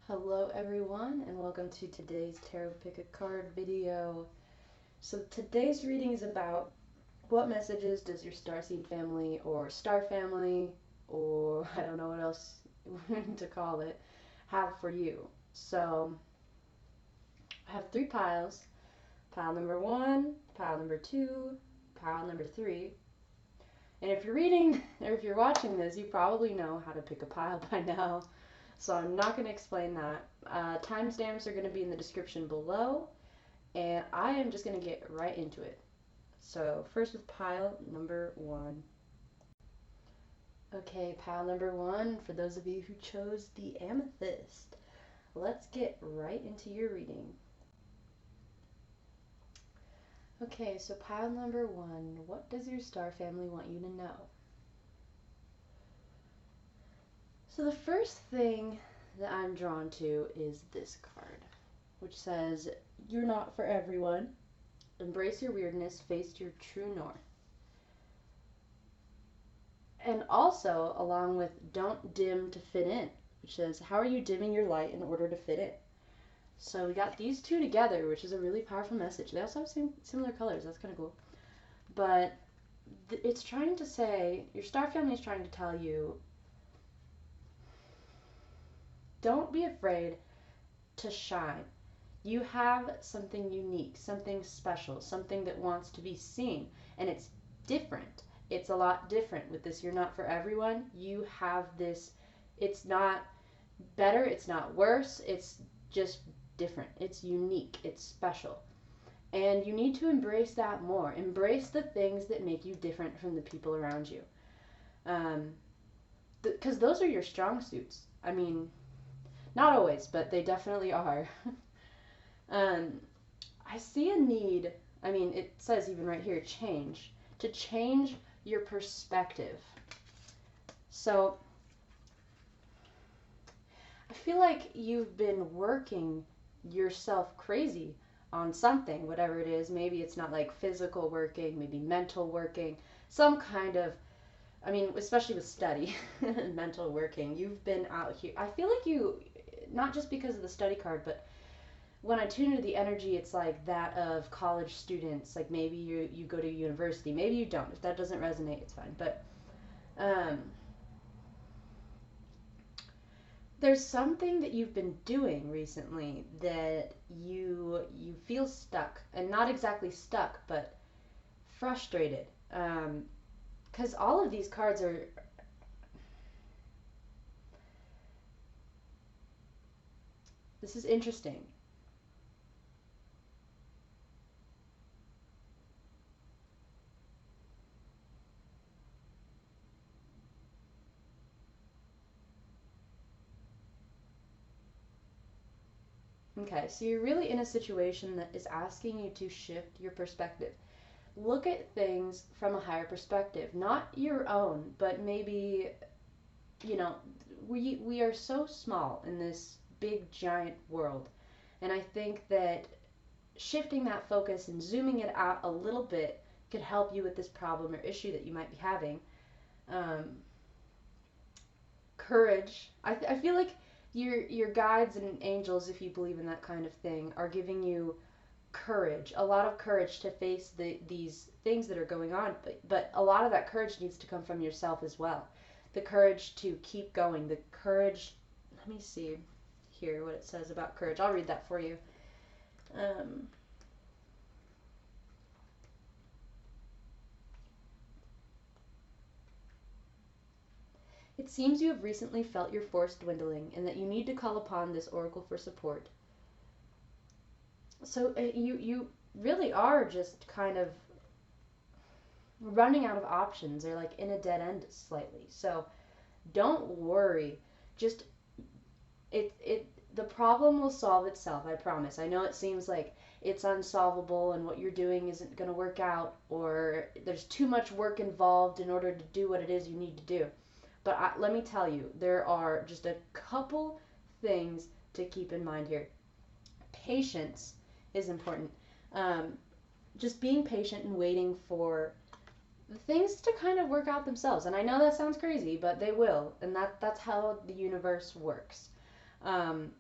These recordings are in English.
Hello everyone and welcome to today's Tarot Pick a Card video. So today's reading is about what messages does your starseed family or star family or I don't know what else to call it have for you. So I have three piles. Pile number one, pile number two, pile number three. And if you're reading or if you're watching this, you probably know how to pick a pile by now. So I'm not going to explain that. Timestamps are going to be in the description below, and I am just going to get right into it. So first with pile number one. Okay, pile number one, for those of you who chose the amethyst, let's get right into your reading. Okay, so pile number one, what does your star family want you to know? So the first thing that I'm drawn to is this card, which says, "You're not for everyone. Embrace your weirdness, face your true north." And also, along with "Don't dim to fit in," which says, "How are you dimming your light in order to fit in?" So we got these two together, which is a really powerful message. They also have similar colors. That's kind of cool. But it's trying to say, your star family is trying to tell you, don't be afraid to shine. You have something unique, something special, something that wants to be seen, and it's different. It's a lot different with this. You're not for everyone. You have this, it's not better, it's not worse, it's just different. It's unique, it's special. And you need to embrace that more. Embrace the things that make you different from the people around you. Because those are your strong suits. I mean, not always, but they definitely are. um, I see a need, I mean, it says even right here, to change your perspective. So I feel like you've been working yourself crazy on something, whatever it is. Maybe it's not like physical working, maybe mental working, some kind of, I mean, especially with study, mental working. You've been out here. I feel like you, not just because of the study card, but when I tune into the energy, it's like that of college students. Like maybe you go to university, maybe you don't. If that doesn't resonate, it's fine. But um, there's something that you've been doing recently that you feel stuck, and not exactly stuck, but frustrated. Because all of these cards are. This is interesting. Okay, so you're really in a situation that is asking you to shift your perspective. Look at things from a higher perspective, not your own, but maybe, you know, we are so small in this big giant world. And I think that shifting that focus and zooming it out a little bit could help you with this problem or issue that you might be having. Um, Courage. I feel like your guides and angels, if you believe in that kind of thing, are giving you courage, a lot of courage to face these things that are going on. But a lot of that courage needs to come from yourself as well. The courage to keep going. The courage. Let me see here what it says about courage. I'll read that for you. Um, It seems you have recently felt your force dwindling and that you need to call upon this oracle for support. So you really are just kind of running out of options or like in a dead end slightly. So don't worry. Just it the problem will solve itself, I promise. I know it seems like it's unsolvable and what you're doing isn't going to work out, or there's too much work involved in order to do what it is you need to do. But let me tell you, there are just a couple things to keep in mind here. Patience is important. Um, just being patient and waiting for things to kind of work out themselves. And I know that sounds crazy, but they will. And that's how the universe works. Um,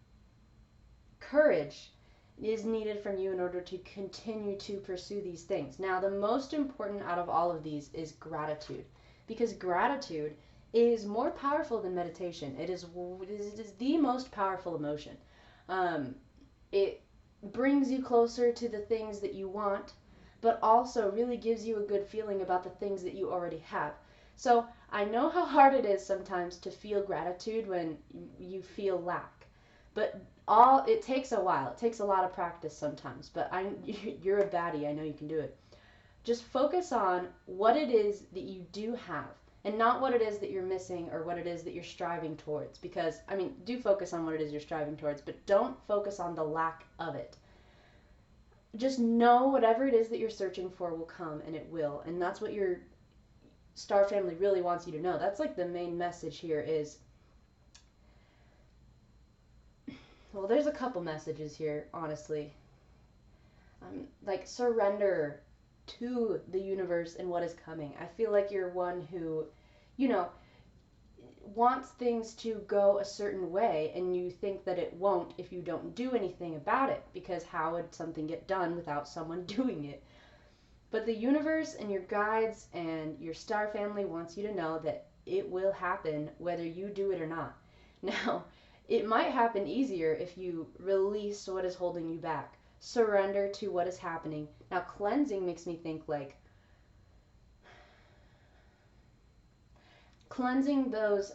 courage is needed from you in order to continue to pursue these things. Now, the most important out of all of these is gratitude, because gratitude is more powerful than meditation. It is the most powerful emotion. It brings you closer to the things that you want, but also really gives you a good feeling about the things that you already have. So I know how hard it is sometimes to feel gratitude when you feel lack, but all it takes a while. It takes a lot of practice sometimes. But you're a baddie. I know you can do it. Just focus on what it is that you do have, and not what it is that you're missing or what it is that you're striving towards. Because, I mean, do focus on what it is you're striving towards, but don't focus on the lack of it. Just know whatever it is that you're searching for will come, and it will. And that's what your star family really wants you to know. That's like the main message here is, well, there's a couple messages here, honestly. Like, surrender to the universe and what is coming. I feel like you're one who, you know, wants things to go a certain way, and you think that it won't if you don't do anything about it, because how would something get done without someone doing it? But the universe and your guides and your star family wants you to know that it will happen whether you do it or not. Now, it might happen easier if you release what is holding you back. Surrender to what is happening. Now, cleansing makes me think like cleansing those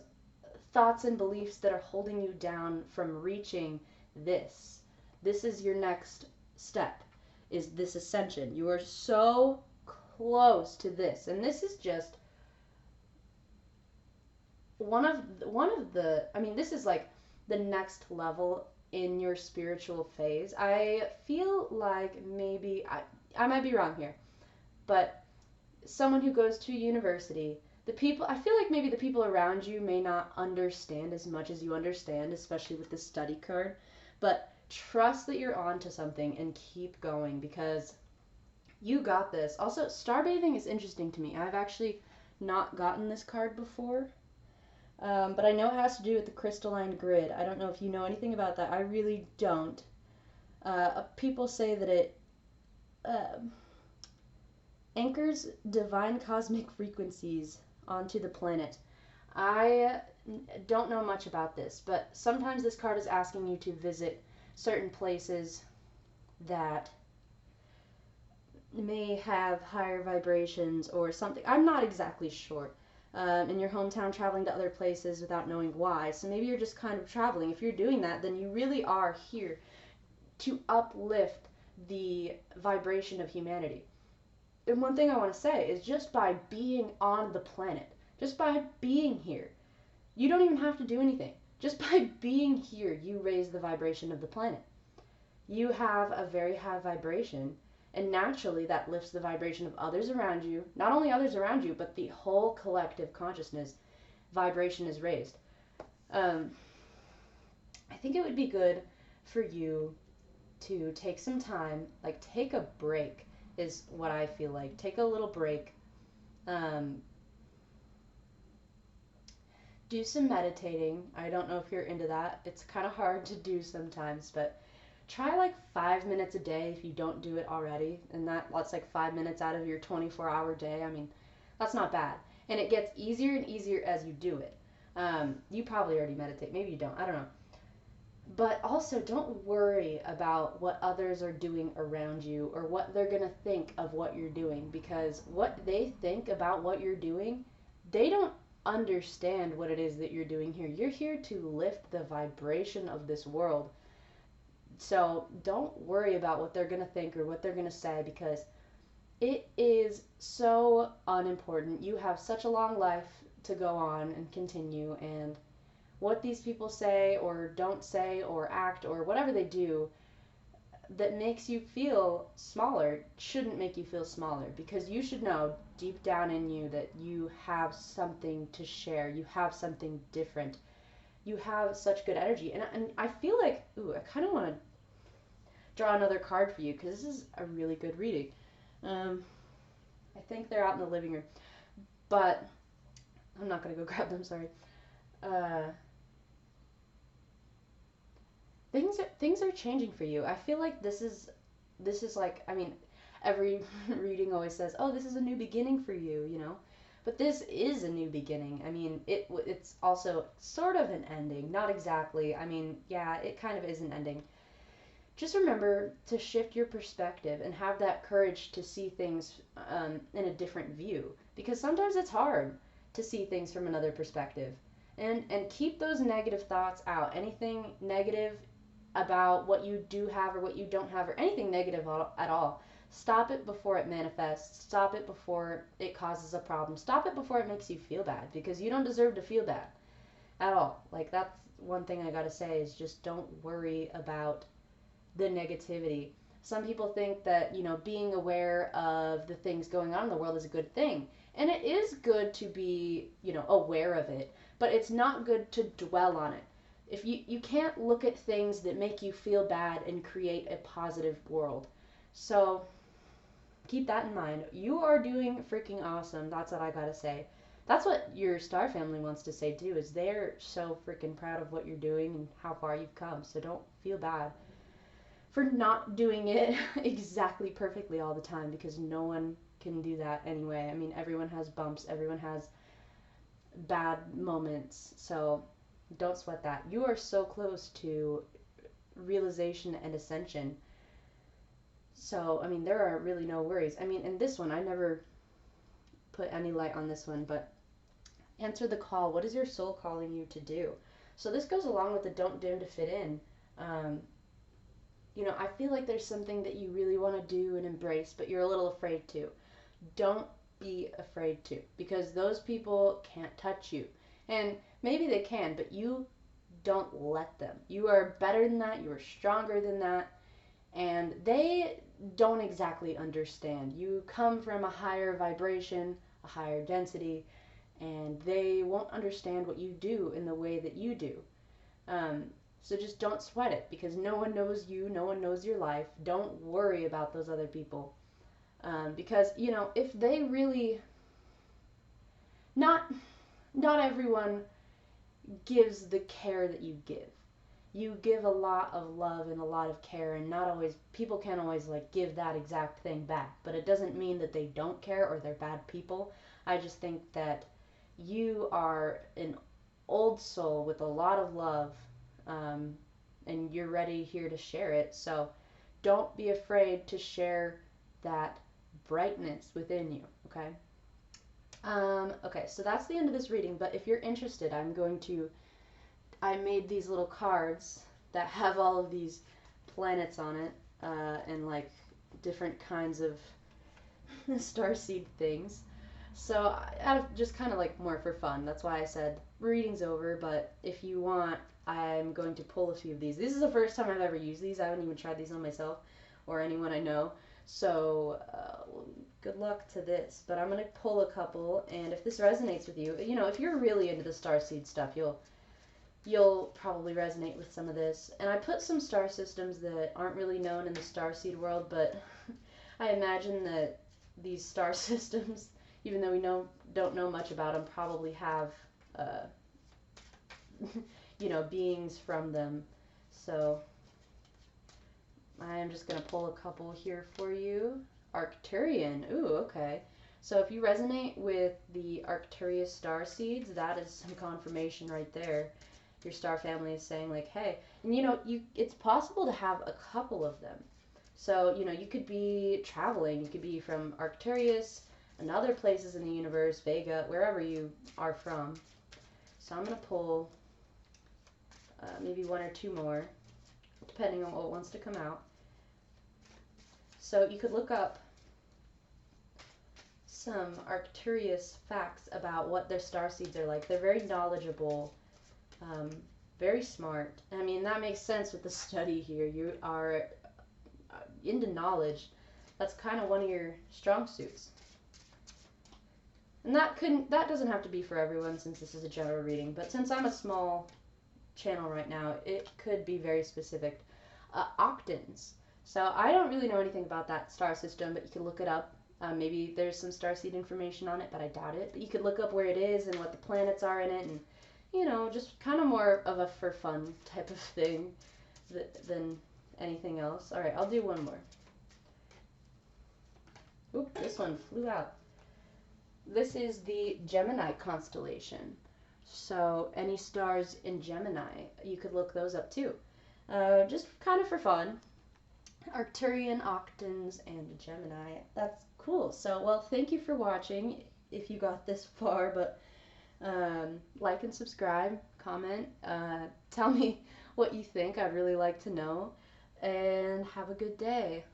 thoughts and beliefs that are holding you down from reaching this. This is your next step, is this ascension. You are so close to this. And this is just one of the, I mean, this is like the next level in your spiritual phase. I feel like maybe I might be wrong here, but someone who goes to university, the people, I feel like maybe the people around you may not understand as much as you understand, especially with the study card, but trust that you're on to something and keep going, because you got this. Also, star bathing is interesting to me. I've actually not gotten this card before, but I know it has to do with the crystalline grid. I don't know if you know anything about that. I really don't. People say that it anchors divine cosmic frequencies onto the planet. I don't know much about this, but sometimes this card is asking you to visit certain places that may have higher vibrations or something. I'm not exactly sure. In your hometown, traveling to other places without knowing why. So maybe you're just kind of traveling. If you're doing that, then you really are here to uplift the vibration of humanity. And one thing I want to say is, just by being on the planet, just by being here, you don't even have to do anything. Just by being here, you raise the vibration of the planet. You have a very high vibration, and naturally that lifts the vibration of others around you. Not only others around you, but the whole collective consciousness vibration is raised. I think it would be good for you to take some time, like take a break is what I feel like. Take a little break. Do some meditating. I don't know if you're into that. It's kind of hard to do sometimes, but try like 5 minutes a day if you don't do it already. And that's like 5 minutes out of your 24-hour day. I mean, that's not bad. And it gets easier and easier as you do it. You probably already meditate. Maybe you don't. I don't know. But also, don't worry about what others are doing around you or what they're going to think of what you're doing, because what they think about what you're doing, they don't understand what it is that you're doing here. You're here to lift the vibration of this world. So don't worry about what they're going to think or what they're going to say, because it is so unimportant. You have such a long life to go on and continue, and what these people say or don't say or act or whatever they do that makes you feel smaller shouldn't make you feel smaller, because you should know deep down in you that you have something to share. You have something different. You have such good energy. And I feel like, ooh, I kind of want to draw another card for you, because this is a really good reading. I think they're out in the living room, but I'm not going to go grab them, sorry. things are changing for you. I feel like this is like, I mean, every reading always says, "Oh, this is a new beginning for you," you know. But this is a new beginning. I mean, it's also sort of an ending, not exactly. I mean, yeah, it kind of is an ending. Just remember to shift your perspective and have that courage to see things in a different view, because sometimes it's hard to see things from another perspective. And keep those negative thoughts out. Anything negative about what you do have or what you don't have, or anything negative at all. Stop it before it manifests. Stop it before it causes a problem. Stop it before it makes you feel bad, because you don't deserve to feel bad at all. Like, that's one thing I gotta say is just don't worry about the negativity. Some people think that, being aware of the things going on in the world is a good thing. And it is good to be, aware of it, but it's not good to dwell on it. If you can't look at things that make you feel bad and create a positive world. So keep that in mind. You are doing freaking awesome. That's what I gotta say. That's what your star family wants to say too, is they're so freaking proud of what you're doing and how far you've come. So don't feel bad for not doing it exactly perfectly all the time, because no one can do that anyway. I mean, everyone has bumps, everyone has bad moments. So don't sweat that. You are so close to realization and ascension. So, I mean, there are really no worries. I mean, in this one, I never put any light on this one, but answer the call. What is your soul calling you to do? So this goes along with the don't dim to fit in. Um, I feel like there's something that you really want to do and embrace, but you're a little afraid to. Don't be afraid to, because those people can't touch you. And maybe they can, but you don't let them. You are better than that, you are stronger than that, and they don't exactly understand. You come from a higher vibration, a higher density, and they won't understand what you do in the way that you do. Um, so just don't sweat it, because no one knows you, no one knows your life. Don't worry about those other people. Because, if they really, not, not everyone gives the care that you give. You give a lot of love and a lot of care, and not always, people can't always like give that exact thing back. But it doesn't mean that they don't care or they're bad people. I just think that you are an old soul with a lot of love, um, and you're ready here to share it. So don't be afraid to share that brightness within you, okay? Okay, so that's the end of this reading, but if you're interested, I made these little cards that have all of these planets on it, and like different kinds of starseed things. So out of just kind of like more for fun. That's why I said reading's over. But if you want, I'm going to pull a few of these. This is the first time I've ever used these. I haven't even tried these on myself or anyone I know. So good luck to this. But I'm gonna pull a couple, and if this resonates with you, if you're really into the starseed stuff, you'll probably resonate with some of this. And I put some star systems that aren't really known in the starseed world, but I imagine that these star systems, even though we don't know much about them, probably have uh, beings from them. So I am just gonna pull a couple here for you. Arcturian. Ooh, okay. So if you resonate with the Arcturus star seeds, that is some confirmation right there. Your star family is saying like, hey, and it's possible to have a couple of them. So, you could be traveling. You could be from Arcturus and other places in the universe, Vega, wherever you are from. So I'm going to pull maybe one or two more, depending on what wants to come out. So you could look up some Arcturus facts about what their star seeds are like. They're very knowledgeable, very smart. I mean, that makes sense with the study here. You are into knowledge. That's kind of one of your strong suits. And that doesn't have to be for everyone, since this is a general reading, but since I'm a small channel right now, it could be very specific. Octans. So I don't really know anything about that star system, but you can look it up. Maybe there's some starseed information on it, but I doubt it. But you could look up where it is and what the planets are in it, and just kind of more of a for fun type of thing. than anything else. All right, I'll do one more. Oop, this one flew out. This is the Gemini constellation. So any stars in Gemini, you could look those up too. Just kind of for fun. Arcturian, Octans, and Gemini. That's cool. So, well, thank you for watching if you got this far, but like and subscribe, comment, tell me what you think. I'd really like to know, and have a good day.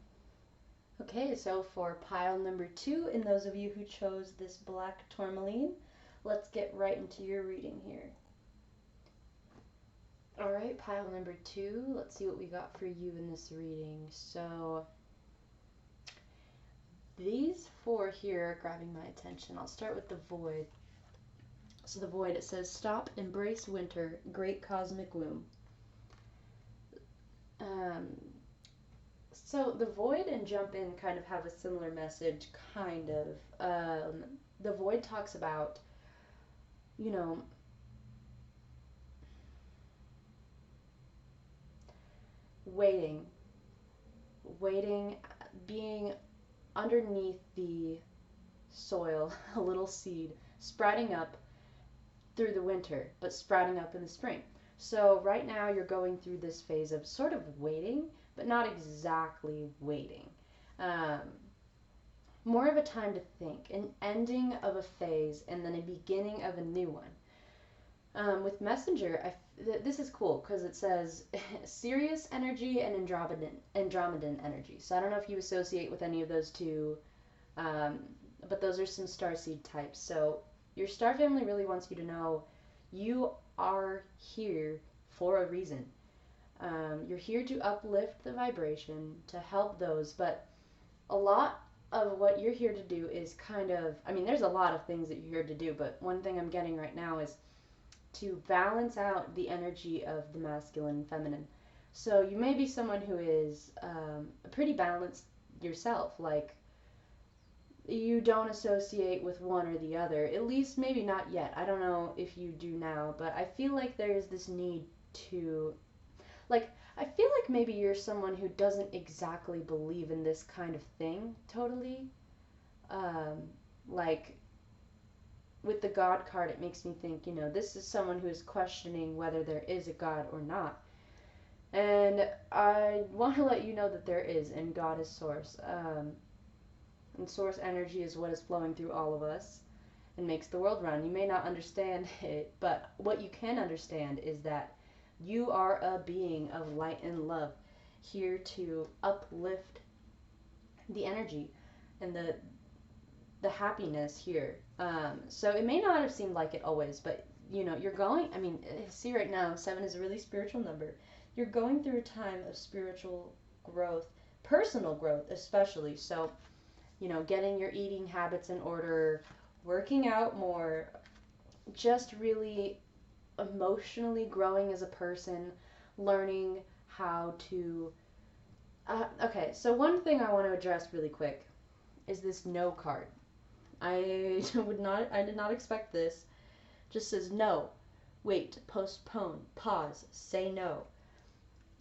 Okay, so for pile number 2, and those of you who chose this black tourmaline, let's get right into your reading here. Alright, pile number 2, let's see what we got for you in this reading. So, these 4 here are grabbing my attention. I'll start with the Void. So the Void, it says, stop, embrace winter, great cosmic womb. So the Void and Jump In kind of have a similar message, kind of. The Void talks about, you know, waiting, being underneath the soil, a little seed, sprouting up through the winter, but sprouting up in the spring. So right now you're going through this phase of sort of waiting, but not exactly waiting. More of a time to think, an ending of a phase, and then a beginning of a new one. With Messenger, this is cool because it says Sirius energy and Andromedan energy. So I don't know if you associate with any of those two, but those are some starseed types. So your star family really wants you to know you are here for a reason. You're here to uplift the vibration, to help those, but a lot of what you're here to do is kind of, I mean, there's a lot of things that you're here to do, but one thing I'm getting right now is to balance out the energy of the masculine and feminine. So you may be someone who is pretty balanced yourself, like you don't associate with one or the other, at least maybe not yet. I don't know if you do now, but I feel like there is this need to, like, I feel like maybe you're someone who doesn't exactly believe in this kind of thing totally. Like, with the God card, it makes me think, you know, this is someone who is questioning whether there is a God or not. And I want to let you know that there is, and God is source. And source energy is what is flowing through all of us and makes the world run. You may not understand it, but what you can understand is that you are a being of light and love, here to uplift the energy and the happiness here. So it may not have seemed like it always, but you know, you're going, I mean, see right now, 7 is a really spiritual number. You're going through a time of spiritual growth, personal growth especially. So, you know, getting your eating habits in order, working out more, just really emotionally growing as a person, learning how to, okay, so one thing I want to address really quick is this no card. I did not expect this. Just says no, wait, postpone, pause, say no.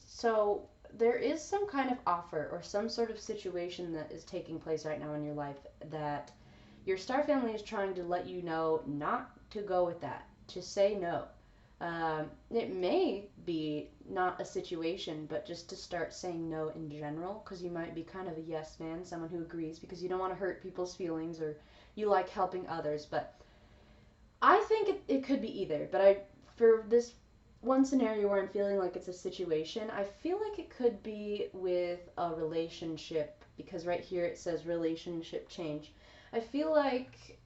So there is some kind of offer or some sort of situation that is taking place right now in your life that your star family is trying to let you know not to go with that, to say no. It may be not a situation, but just to start saying no in general, because you might be kind of a yes man, someone who agrees because you don't want to hurt people's feelings or you like helping others. But I think it could be either. But for this one scenario where I'm feeling like it's a situation, I feel like it could be with a relationship, because right here it says relationship change. I feel like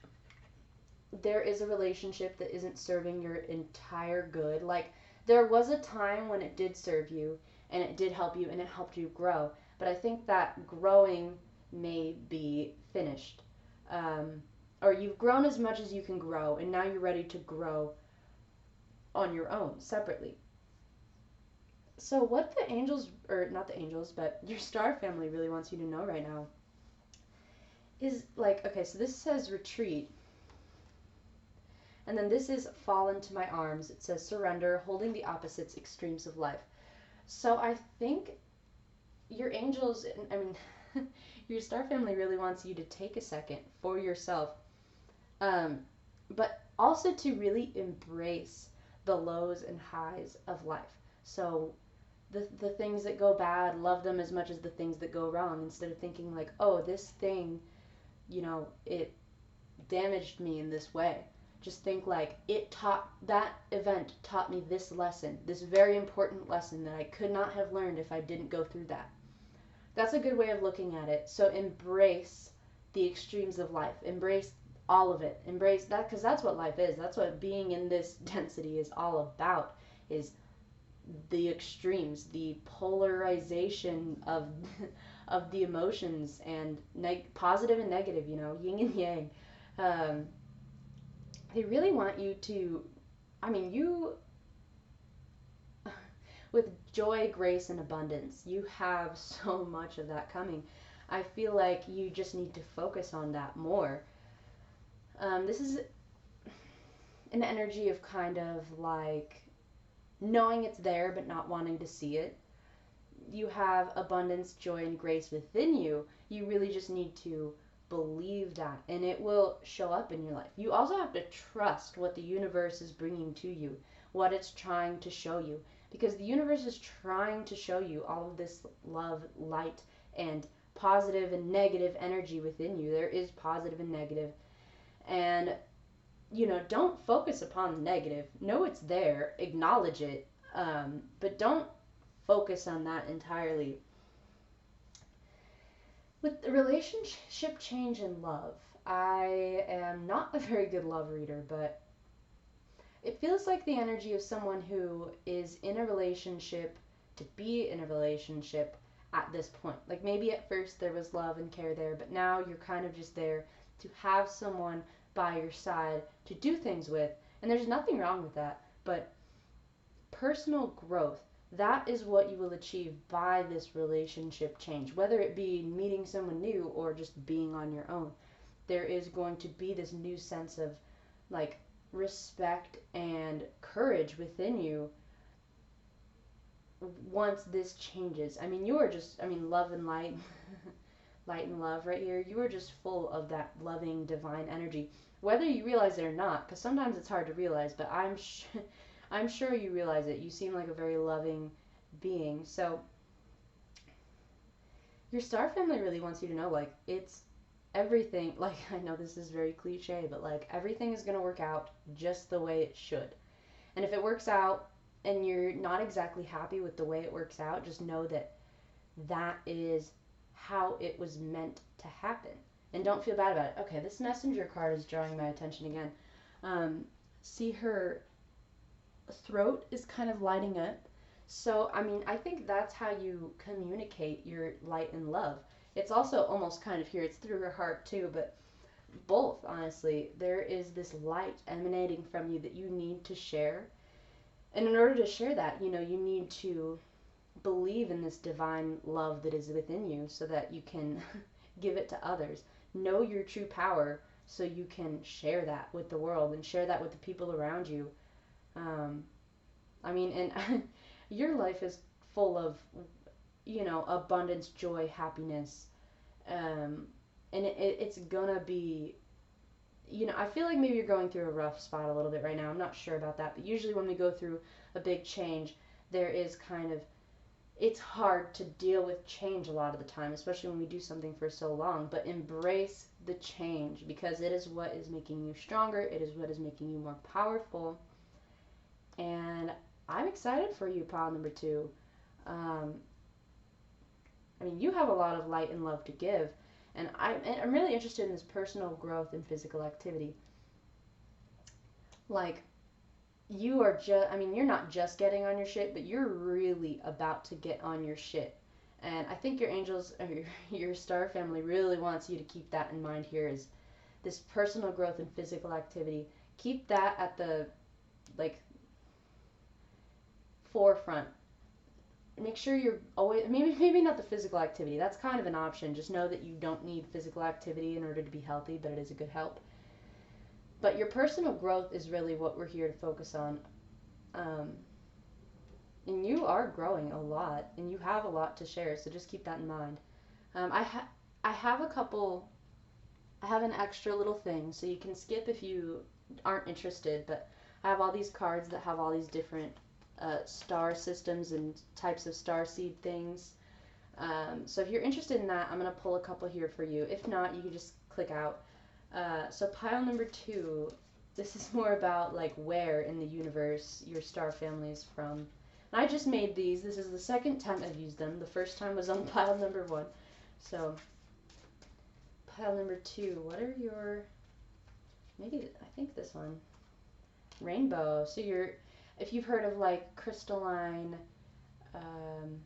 there is a relationship that isn't serving your entire good. Like, there was a time when it did serve you and it did help you and it helped you grow, but I think that growing may be finished, or you've grown as much as you can grow and now you're ready to grow on your own separately. So what the angels, or not the angels, but your star family really wants you to know right now is, like, okay, so this says retreat. And then this is fall into my arms. It says surrender, holding the opposites extremes of life. So I think your angels, I mean, your star family really wants you to take a second for yourself, um, but also to really embrace the lows and highs of life. So the things that go bad, love them as much as the things that go wrong, instead of thinking like, oh, this thing, it damaged me in this way. Just think like that event taught me this lesson, this very important lesson that I could not have learned if I didn't go through that. That's a good way of looking at it. So embrace the extremes of life. Embrace all of it. Embrace that, because that's what life is. That's what being in this density is all about, is the extremes, the polarization of of the emotions, and positive and negative, yin and yang. Um, they really want you to, I mean, you, with joy, grace, and abundance, you have so much of that coming. I feel like you just need to focus on that more. This is an energy of kind of like knowing it's there but not wanting to see it. You have abundance, joy, and grace within you. You really just need to believe that, and it will show up in your life. You also have to trust what the universe is bringing to you, what it's trying to show you, because the universe is trying to show you all of this love, light, and positive and negative energy within you. There is positive and negative, and don't focus upon the negative. Know it's there, acknowledge it, but don't focus on that entirely. With the relationship change in love, I am not a very good love reader, but it feels like the energy of someone who is in a relationship to be in a relationship at this point. Like maybe at first there was love and care there, but now you're kind of just there to have someone by your side to do things with. And there's nothing wrong with that, but personal growth, that is what you will achieve by this relationship change, whether it be meeting someone new or just being on your own. There is going to be this new sense of like respect and courage within you once this changes. I mean, you are just, I mean, love and light, light and love right here. You are just full of that loving divine energy, whether you realize it or not, because sometimes it's hard to realize, but I'm sure you realize it. You seem like a very loving being. So your star family really wants you to know, like, it's everything. Like, I know this is very cliche, but like, everything is going to work out just the way it should. And if it works out and you're not exactly happy with the way it works out, just know that that is how it was meant to happen. And don't feel bad about it. Okay, this messenger card is drawing my attention again. Um, See, her throat is kind of lighting up. So, I mean, I think that's how you communicate your light and love. It's also almost kind of here, it's through her heart too, but both, honestly. There is this light emanating from you that you need to share. And in order to share that, you need to believe in this divine love that is within you so that you can give it to others. Know your true power so you can share that with the world and share that with the people around you. Um, I mean, and your life is full of, abundance, joy, happiness. Um, and it's gonna be, I feel like maybe you're going through a rough spot a little bit right now. I'm not sure about that. But usually when we go through a big change, there is kind of, it's hard to deal with change a lot of the time, especially when we do something for so long. But embrace the change because it is what is making you stronger. It is what is making you more powerful. And I'm excited for you, pile number two. Um, I mean, you have a lot of light and love to give, and I'm really interested in this personal growth and physical activity. Like, you are just, I mean, you're not just getting on your shit, but you're really about to get on your shit. And I think your angels, or your star family really wants you to keep that in mind here is this personal growth and physical activity. Keep that at the, like, forefront. Make sure you're always, maybe not the physical activity, that's kind of an option. Just know that you don't need physical activity in order to be healthy, but it is a good help. But your personal growth is really what we're here to focus on. um, And you are growing a lot, and you have a lot to share, so just keep that in mind. Um, I, ha- I have a couple, I have an extra little thing, so you can skip if you aren't interested, but I have all these cards that have all these different star systems and types of star seed things. So if you're interested in that, I'm going to pull a couple here for you. If not, you can just click out. So pile number 2, this is more about like where in the universe your star family is from. And I just made these. This is the second time I've used them. The first time was on pile number 1. So pile number 2, what are your, maybe, I think this one, rainbow. So if you've heard of like crystalline, um,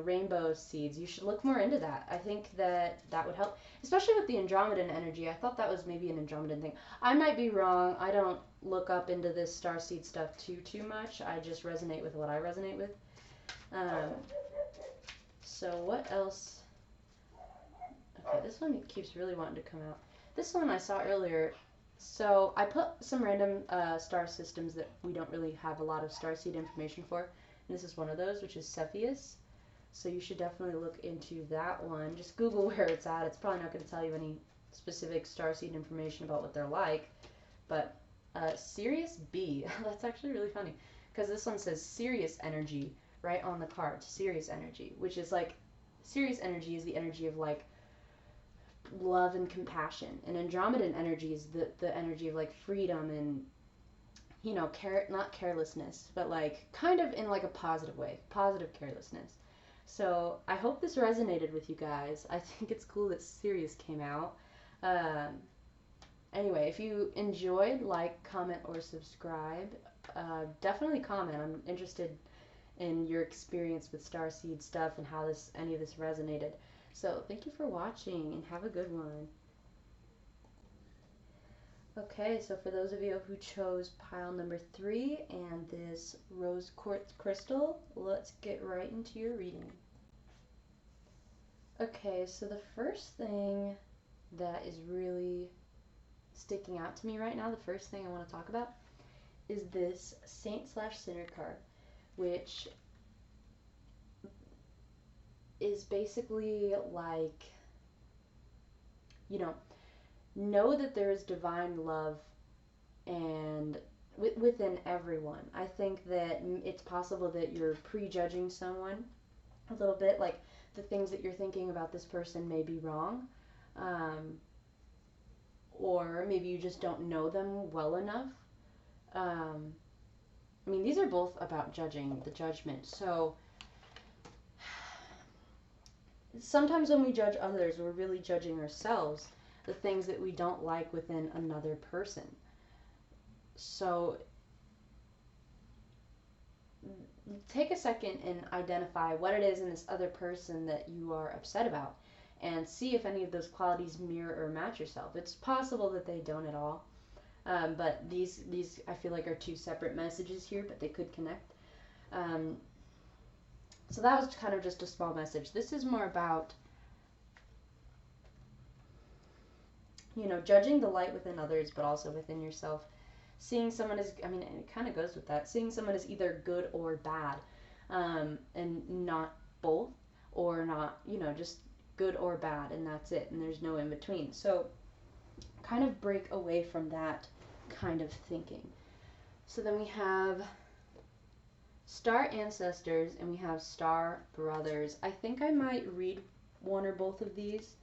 rainbow seeds, you should look more into that. I think that would help, especially with the Andromedan energy. I thought that was maybe an Andromedan thing. I might be wrong. I don't look up into this starseed stuff too much. I just resonate with what I resonate with. So what else? Okay, this one keeps really wanting to come out. This one I saw earlier. So I put some random star systems that we don't really have a lot of starseed information for. And this is one of those, which is Cepheus. So you should definitely look into that one. Just Google where it's at. It's probably not going to tell you any specific starseed information about what they're like. But Sirius B, that's actually really funny. Because this one says Sirius energy right on the card. Sirius energy, which is like, Sirius energy is the energy of like love and compassion. And Andromedan energy is the energy of like freedom and, not carelessness, but like kind of in like a positive way, positive carelessness. So I hope this resonated with you guys. I think it's cool that Sirius came out. Um, anyway, if you enjoyed, like, comment, or subscribe. Definitely comment. I'm interested in your experience with starseed stuff and how any of this resonated. So thank you for watching and have a good one. Okay, so for those of you who chose pile number 3 and this rose quartz crystal, let's get right into your reading. Okay, so the first thing that is really sticking out to me right now, the first thing I want to talk about, is this Saint/Sinner card, which is basically like, know that there is divine love and within everyone. I think that it's possible that you're prejudging someone a little bit, like the things that you're thinking about this person may be wrong, or maybe you just don't know them well enough. I mean, these are both about judging, the judgment. So sometimes when we judge others, we're really judging ourselves, the things that we don't like within another person. So take a second and identify what it is in this other person that you are upset about, and see if any of those qualities mirror or match yourself. It's possible that they don't at all, but these I feel like are two separate messages here, but they could connect. So that was kind of just a small message. This is more about, judging the light within others, but also within yourself. Seeing someone as, I mean, it kind of goes with that. Seeing someone as either good or bad, and not both, or not, just good or bad, and that's it, and there's no in between. So kind of break away from that kind of thinking. So then we have star ancestors and we have star brothers. I think I might read one or both of these.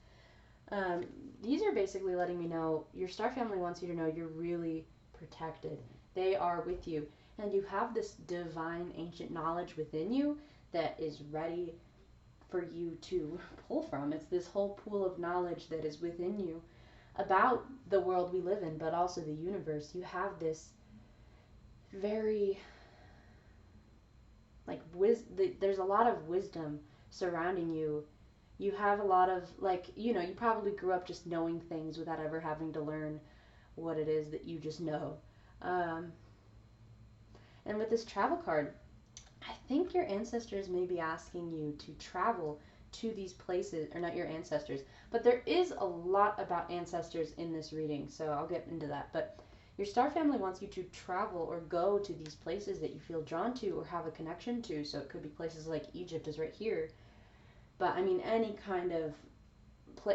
These are basically letting me know your star family wants you to know you're really protected. They are with you, and you have this divine ancient knowledge within you that is ready for you to pull from. It's this whole pool of knowledge that is within you about the world we live in, but also the universe. You have this very, like, there's a lot of wisdom surrounding you. You have a lot of, like, you probably grew up just knowing things without ever having to learn what it is that you just know. And with this travel card, I think your ancestors may be asking you to travel to these places, or not your ancestors, but there is a lot about ancestors in this reading, so I'll get into that. But Your star family wants you to travel or go to these places that you feel drawn to or have a connection to. So it could be places like Egypt is right here, but I mean any kind of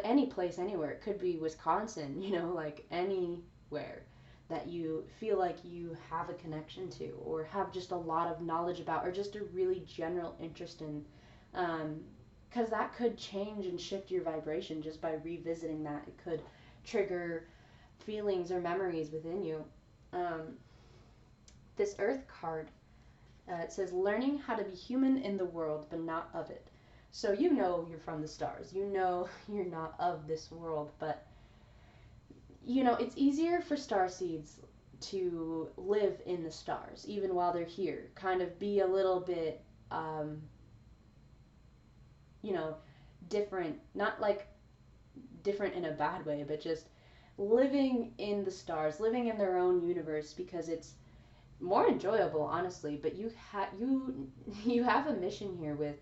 any place anywhere. It could be Wisconsin, like anywhere that you feel like you have a connection to or have just a lot of knowledge about or just a really general interest in. Because that could change and shift your vibration just by revisiting that. It could trigger feelings or memories within you. Um, this Earth card, it says, learning how to be human in the world, but not of it. So you're from the stars. You're not of this world, but it's easier for star seeds to live in the stars, even while they're here. Kind of be a little bit, um, you know, different. Not like different in a bad way, but just living in the stars, living in their own universe because it's more enjoyable, honestly. But you have a mission here with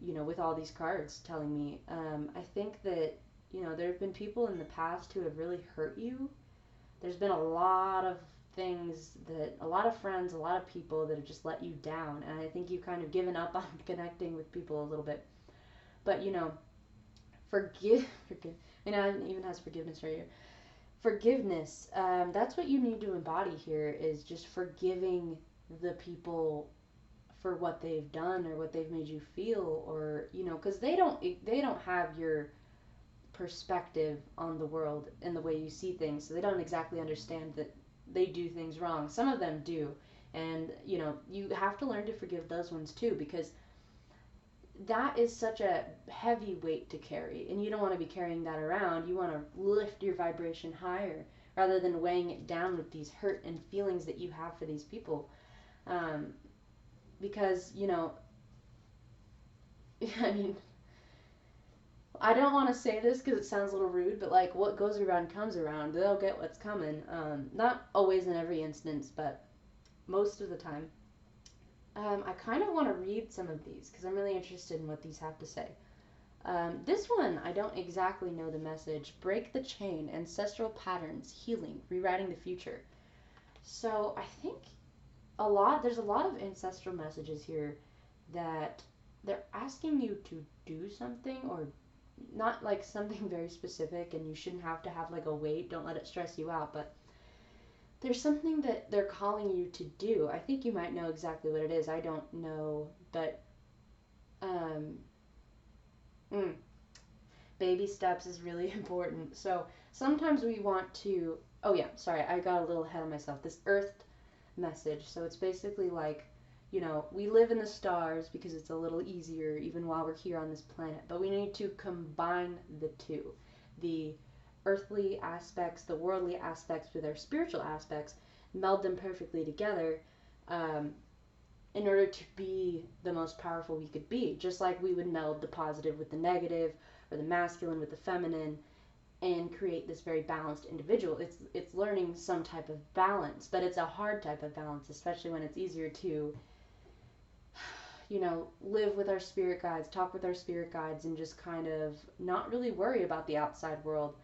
with all these cards telling me. I think that there have been people in the past who have really hurt you. There's been a lot of things that a lot of friends, a lot of people that have just let you down, and I think you've kind of given up on connecting with people a little bit. But forgive. It even has forgiveness right here. Forgiveness. That's what you need to embody here is just forgiving the people for what they've done or what they've made you feel, or because they don't have your perspective on the world and the way you see things, so they don't exactly understand that they do things wrong. Some of them do, and you have to learn to forgive those ones too, because that is such a heavy weight to carry, and you don't want to be carrying that around. You want to lift your vibration higher rather than weighing it down with these hurt and feelings that you have for these people. um, because I mean, I don't want to say this because it sounds a little rude, but like what goes around comes around. They'll get what's coming. Not always in every instance, but most of the time. I kind of want to read some of these because I'm really interested in what these have to say. This one, I don't exactly know the message. Break the chain, ancestral patterns, healing, rewriting the future. So I think there's a lot of ancestral messages here that they're asking you to do something, or not like something very specific, and you shouldn't have to have like a weight. Don't let it stress you out, but there's something that they're calling you to do. I think you might know exactly what it is. I don't know, but um, mm, baby steps is really important. So sometimes we want to. Oh yeah, sorry, I got a little ahead of myself. This Earth message. So it's basically like, we live in the stars because it's a little easier even while we're here on this planet, but we need to combine the two. The earthly aspects, the worldly aspects with our spiritual aspects, meld them perfectly together, um, in order to be the most powerful we could be. Just like we would meld the positive with the negative, or the masculine with the feminine, and create this very balanced individual. It's learning some type of balance, but it's a hard type of balance, especially when it's easier to live with our spirit guides, talk with our spirit guides, and just kind of not really worry about the outside world.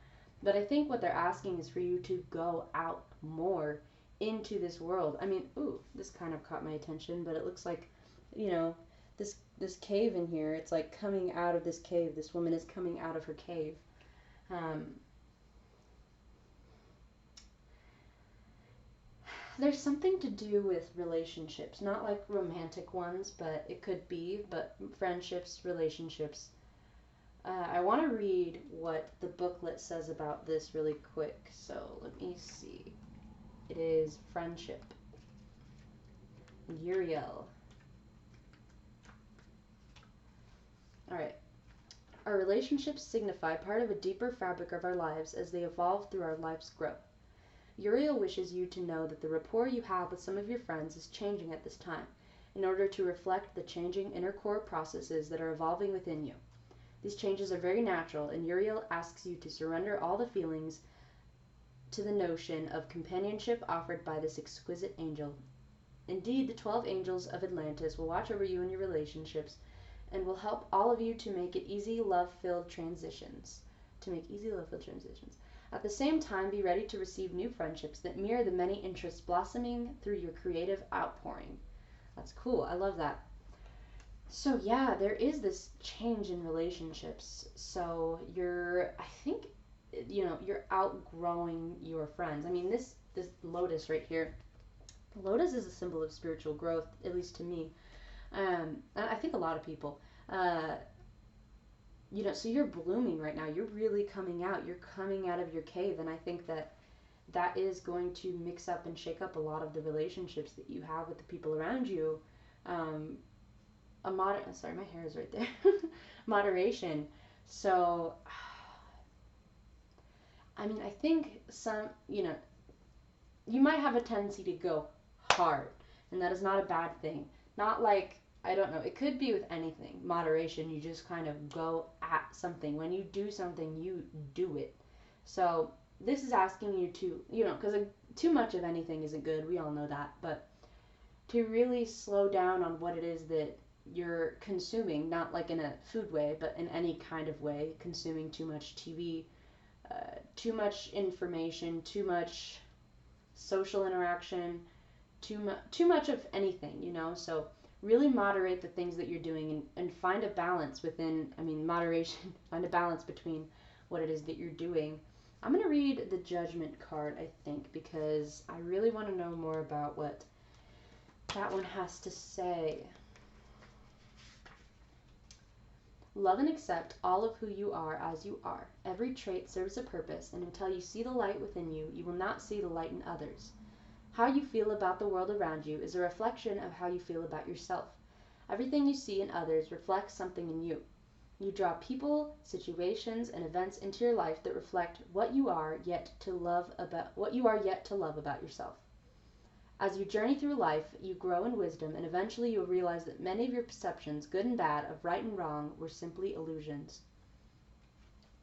But I think what they're asking is for you to go out more into this world. I mean, ooh, this kind of caught my attention, but it looks like, you know, this cave in here. It's like coming out of this cave. This woman is coming out of her cave. Um, there's something to do with relationships, not like romantic ones, but it could be, but friendships, relationships. I want to read what the booklet says about this really quick, so let me see. It is friendship. Uriel. Alright. Our relationships signify part of a deeper fabric of our lives as they evolve through our life's growth. Uriel wishes you to know that the rapport you have with some of your friends is changing at this time, in order to reflect the changing inner core processes that are evolving within you. These changes are very natural, and Uriel asks you to surrender all the feelings to the notion of companionship offered by this exquisite angel. Indeed, the 12 angels of Atlantis will watch over you in your relationships and will help all of you to make easy, love-filled transitions. At the same time, be ready to receive new friendships that mirror the many interests blossoming through your creative outpouring. That's cool. I love that. So yeah, there is this change in relationships. So I think, you're outgrowing your friends. I mean, this lotus right here. Lotus is a symbol of spiritual growth, at least to me. I think a lot of people. Uh, so you're blooming right now. You're really coming out. You're coming out of your cave, and I think that is going to mix up and shake up a lot of the relationships that you have with the people around you. Um, sorry, my hair is right there. Moderation. So, I mean, I think you might have a tendency to go hard, and that is not a bad thing. Not like, I don't know, it could be with anything. Moderation, you just kind of go at something. When you do something, you do it. So, this is asking you to, because too much of anything isn't good, we all know that, but to really slow down on what it is that you're consuming, not like in a food way, but in any kind of way, consuming too much TV, too much information, too much social interaction, too much of anything, So really moderate the things that you're doing and find a balance within, I mean, moderation, find a balance between what it is that you're doing. I'm going to read the Judgment card, I think, because I really want to know more about what that one has to say. Love and accept all of who you are as you are. Every trait serves a purpose, and until you see the light within you, you will not see the light in others. How you feel about the world around you is a reflection of how you feel about yourself. Everything you see in others reflects something in you. You draw people, situations, and events into your life that reflect what you are yet to love about yourself. As you journey through life, you grow in wisdom, and eventually you will realize that many of your perceptions, good and bad, of right and wrong, were simply illusions.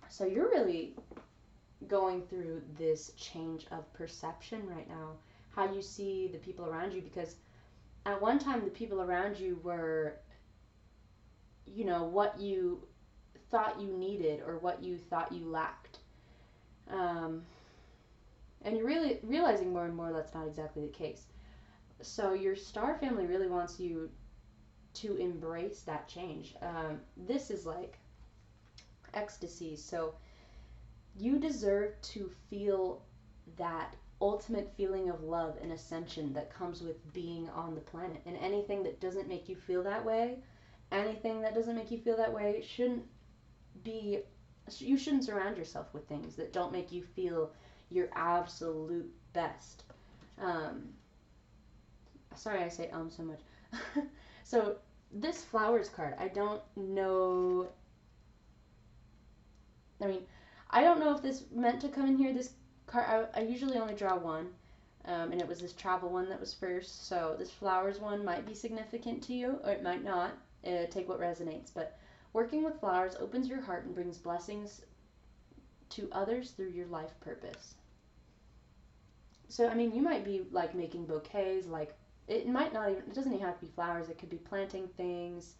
So you're really going through this change of perception right now, how you see the people around you, because at one time the people around you were, what you thought you needed or what you thought you lacked. And you're really realizing more and more that's not exactly the case. So your star family really wants you to embrace that change. This is like ecstasy. So you deserve to feel that ultimate feeling of love and ascension that comes with being on the planet. And anything that doesn't make you feel that way, you shouldn't surround yourself with things that don't make you feel your absolute best. Sorry I say so much. So this flowers card, I don't know. I mean, I don't know if this meant to come in here. This card, I usually only draw one, and it was this travel one that was first. So this flowers one might be significant to you, or it might not. Take what resonates. But working with flowers opens your heart and brings blessings to others through your life purpose. So, I mean, you might be like making bouquets, like it doesn't even have to be flowers. It could be planting things,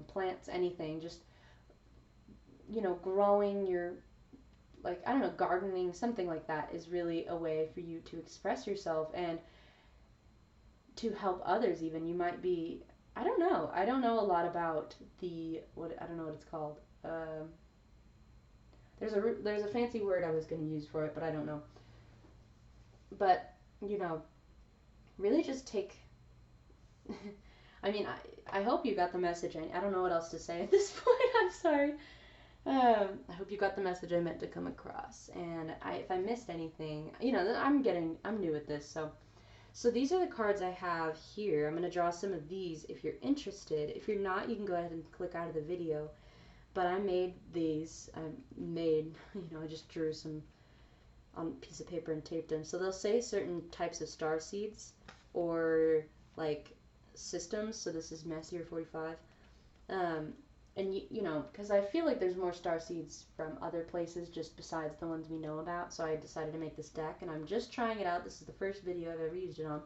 plants, anything. Just, growing your, like, I don't know, gardening, something like that is really a way for you to express yourself and to help others even. You might be, I don't know a lot about I don't know what it's called. There's a fancy word I was going to use for it, but I don't know. But, really just take, I mean, I hope you got the message. I don't know what else to say at this point. I'm sorry. I hope you got the message I meant to come across. And if I missed anything, I'm new at this. So these are the cards I have here. I'm going to draw some of these if you're interested. If you're not, you can go ahead and click out of the video. But I made these. I just drew some on a piece of paper and taped them. So they'll say certain types of star seeds or like systems. So this is Messier 45. And because I feel like there's more star seeds from other places just besides the ones we know about. So I decided to make this deck, and I'm just trying it out. This is the first video I've ever used it on.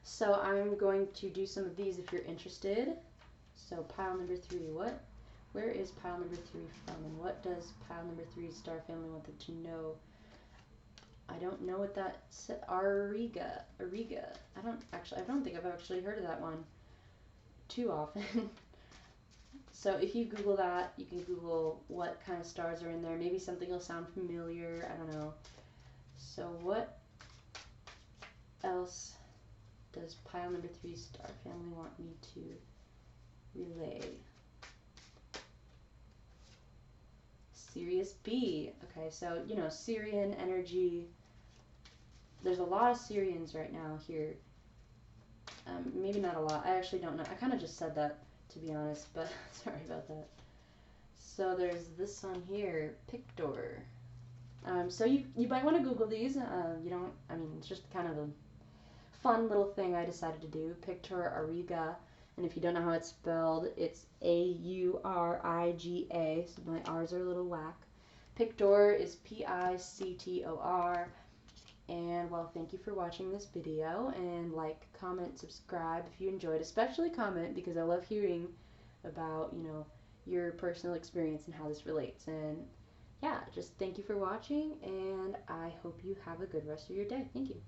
So I'm going to do some of these if you're interested. So pile number 3, what Where is pile number 3 from, and what does pile number 3's star family wanted to know? I don't know what that said. Auriga. I don't think I've actually heard of that one too often. So if you Google that, you can Google what kind of stars are in there. Maybe something will sound familiar. I don't know. So what else does pile number 3 star family want me to relay? Sirius B. Okay, so, you know, Sirian energy. There's a lot of Sirians right now here. Maybe not a lot. I actually don't know. I kind of just said that, to be honest, but sorry about that. So there's this one here, Pictor. So you might want to Google these. It's just kind of a fun little thing I decided to do. Pictor Auriga. And if you don't know how it's spelled, it's Auriga. So my R's are a little whack. Pictor is Pictor. And well, thank you for watching this video, and like, comment, subscribe if you enjoyed, especially comment, because I love hearing about, you know, your personal experience and how this relates. And yeah, just thank you for watching, and I hope you have a good rest of your day. Thank you.